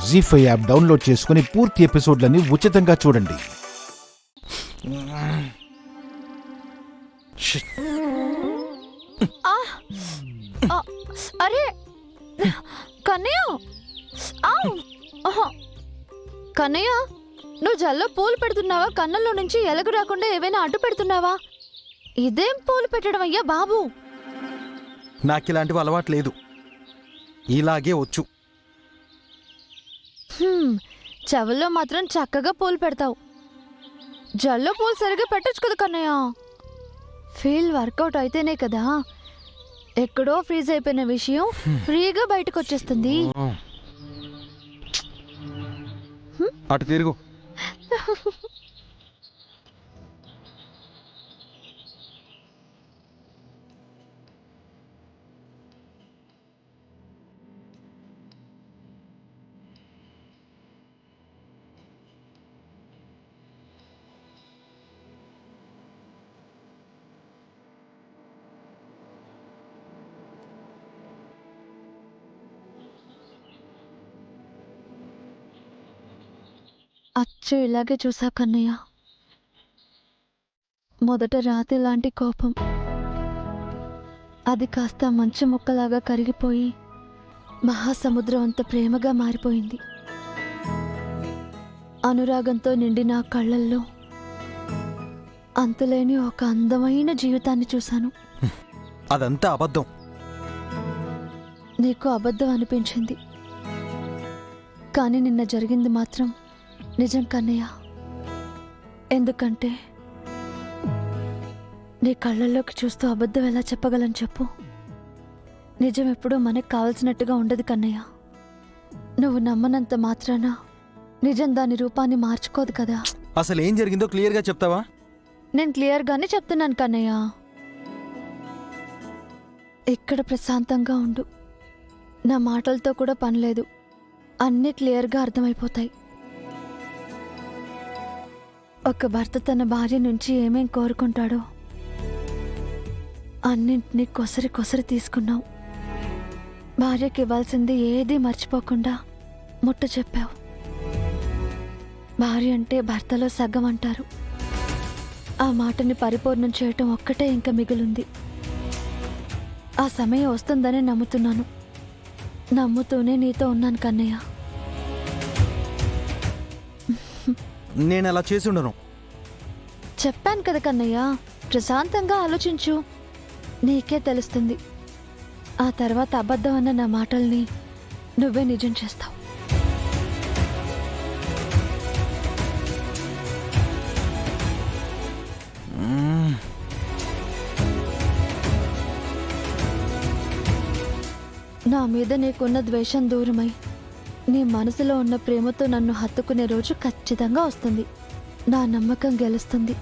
జీ5 app download చేసుకుని పూర్తి ఎపిసోడ్లని ఉచితంగా చూడండి. అరే కన్నయ్య, కన్నయ్య, నువ్వు జల్లో పూలు పెడుతున్నావా? కన్నుల్లో నుంచి ఎలుగు రాకుండా ఏవైనా అడ్డు పెడుతున్నావా? ఇదేం పూలు పెట్టడం అయ్యా బాబు? నాకిలాంటివి అలవాటు లేదు, ఇలాగే వచ్చు. చెవుల్లో మాత్రం చక్కగా పూలు పెడతావు. జల్లో పూలు సరిగ్గా పెట్టచ్చు కదా కన్నయ్య. ఫీల్ వర్కౌట్ అయితేనే కదా ఎక్కడో ఫ్రీజ్ అయిపోయిన విషయం ఫ్రీగా బయటకు వచ్చేస్తుంది. అటు తిరుగు. అచ్చు ఇలాగే చూసా కన్నయ్య. మొదట రాతి లాంటి కోపం, అది కాస్త మంచు ముక్కలాగా కరిగిపోయి మహాసముద్రం అంత ప్రేమగా మారిపోయింది. అనురాగంతో నిండిన కళ్ళల్లో అంతులేని ఒక అందమైన జీవితాన్ని చూశాను. అదంతా అబద్ధం. నీకు అబద్ధం అనిపించింది, కానీ నిన్న జరిగింది మాత్రం నిజం కన్నయ్య. ఎందుకంటే నీ కళ్ళల్లోకి చూస్తూ అబద్ధం ఎలా చెప్పగలను చెప్పు? నిజం ఎప్పుడూ మనకు కావలసినట్టుగా ఉండదు కన్నయ్య. నువ్వు నమ్మనంత మాత్రాన నిజం దాని రూపాన్ని మార్చుకోదు కదా. అసలు ఏం జరిగిందో క్లియర్గా చెప్తావా? నేను క్లియర్గానే చెప్తున్నాను కన్నయ్య. ఇక్కడ ప్రశాంతంగా ఉండు. నా మాటలతో కూడా పనిలేదు, అన్నీ క్లియర్గా అర్థమైపోతాయి. ఒక భర్త తన భార్య నుంచి ఏమేం కోరుకుంటాడో అన్నింటినీ కొసరి కొసరి తీసుకున్నావు. భార్యకి ఇవ్వాల్సింది ఏదీ మర్చిపోకుండా ముట్ట చెప్పావు. భార్య అంటే భర్తలో సగం అంటారు. ఆ మాటని పరిపూర్ణం చేయటం ఒక్కటే ఇంకా మిగిలింది. ఆ సమయం వస్తుందని నమ్ముతున్నాను. నమ్ముతూనే నీతో ఉన్నాను కన్నయ్య. నేను అలా చేసి ఉండను. చెప్పాను కదా కన్నయ్య, ప్రశాంతంగా ఆలోచించు, నీకే తెలుస్తుంది. ఆ తర్వాత అబద్ధం అన్న నా మాటల్ని నువ్వే నిజం చేస్తావు. నా మీద నీకున్న ద్వేషం దూరమై నీ మనసులో ఉన్న ప్రేమతో నన్ను హత్తుకునే రోజు ఖచ్చితంగా వస్తుంది. నా నమ్మకం గెలుస్తుంది.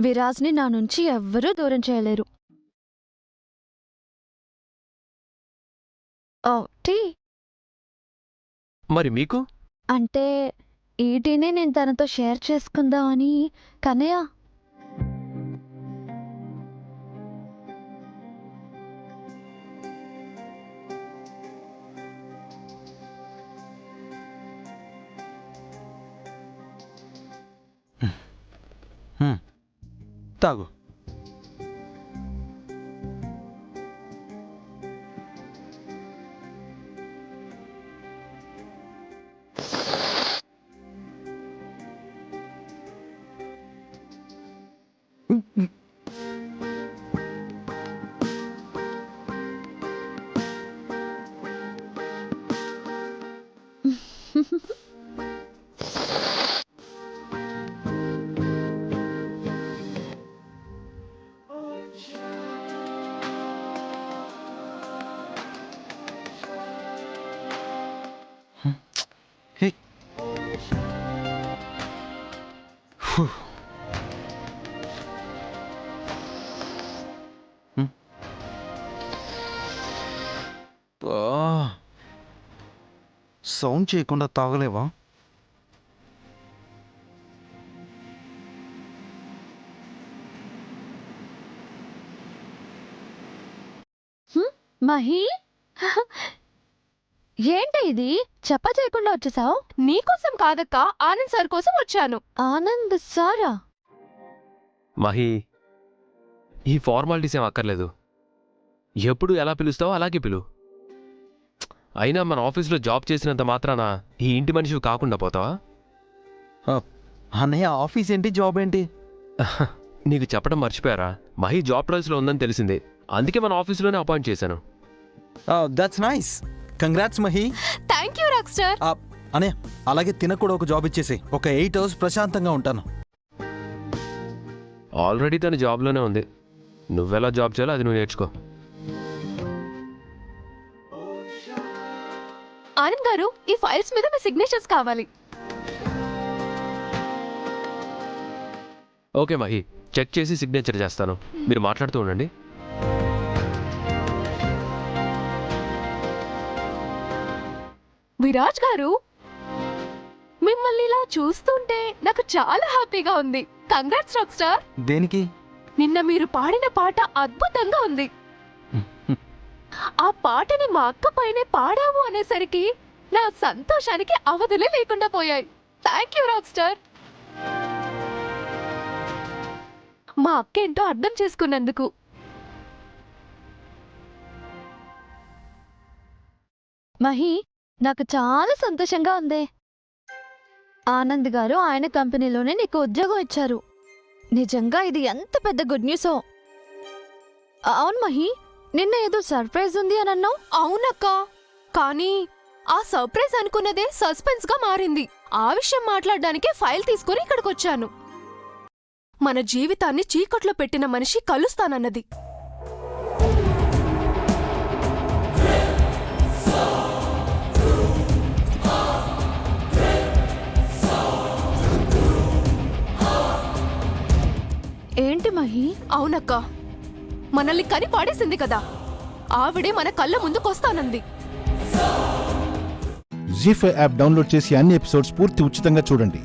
విరాజ్ని నా నుంచి ఎవ్వరూ దూరం చేయలేరు. టీ మరి మీకు? అంటే ఈ టీనే నేను తనతో షేర్ చేసుకుందామని. కన్నయ్య, తాగు. సౌండ్ చేయకుండా తాగలేవా? మహి, ఏంటి ఇది చెప్ప చేయకుండా వచ్చేసావు? నీకోసం కాదక్క, ఆనంద్ సార్ కోసం వచ్చాను. ఆనంద్ సారా? మహి, ఈ ఫార్మాలిటీస్ ఏం అక్కర్లేదు. ఎప్పుడు ఎలా పిలుస్తావో అలాగే పిలు. అయినా మన ఆఫీస్లో జాబ్ చేసినంత మాత్రాన ఈ ఇంటి మనిషివి కాకుండా పోతావా? అన్నయ్య ఆఫీస్ ఏంటి, జాబ్ ఏంటి? నీకు చెప్పడం మర్చిపోయారా? మహి జాబ్ ట్రయల్స్లో ఉందని తెలిసింది, అందుకే మన ఆఫీస్లోనే అపాయింట్ చేశాను. That's nice. Congrats Mahi. Thank you rock star. అన్నయ్య అలాగే తినకు కూడా ఒక జాబ్ ఇచ్చేసి ఒక 8 hours ప్రశాంతంగా ఉంటాను. ఆల్రెడీ తను జాబ్లోనే ఉంది. నువ్వెలా జాబ్ చేయాలో అది నువ్వు నేర్చుకో. ఆనంద్ గారు, ఈ ఫైల్స్ మీద మీ సిగ్నేచర్స్ కావాలి. ఓకే మహి, చెక్ చేసి సిగ్నేచర్ చేస్తాను. మీరు మాట్లాడుతూ ఉండండి. విరాజ్ గారు, మిమ్మల్ని ఇలా చూస్తుంటే నాకు చాలా హ్యాపీగా ఉంది. Congrats rock star. దేనికి? నిన్న మీరు పాడిన పాట అద్భుతంగా ఉంది. ఆ పాటని మా అక్క పైనే పాడాము అనేసరికి నా సంతోషానికి అవధులే లేకుండా పోయాయి. Thank you rock star. మా అక్క ఏంటో అర్థం చేసుకున్నందుకు. మహి, నాకు చాలా సంతోషంగా ఉంది. ఆనంద్ గారు ఆయన కంపెనీలోనే నీకు ఉద్యోగం ఇచ్చారు. నిజంగా ఇది ఎంత పెద్ద గుడ్ న్యూసో. అవును మహి, నిన్న ఏదో సర్ప్రైజ్ ఉంది అని అన్నావు. అవునక్క, కానీ ఆ సర్ప్రైజ్ అనుకున్నదే సస్పెన్స్ గా మారింది. ఆ విషయం మాట్లాడడానికే ఫైల్ తీసుకుని ఇక్కడికొచ్చాను. మన జీవితాన్ని చీకట్లో పెట్టిన మనిషి కలుస్తానన్నది. ఏంటి మహి? అవునక్క, మనల్ని కని పాడేసింది కదా, ఆవిడే మన కళ్ళ ముందుకొస్తానంది. జీ5 యాప్ డౌన్లోడ్ చేసి అన్ని ఎపిసోడ్స్ పూర్తి ఉచితంగా చూడండి.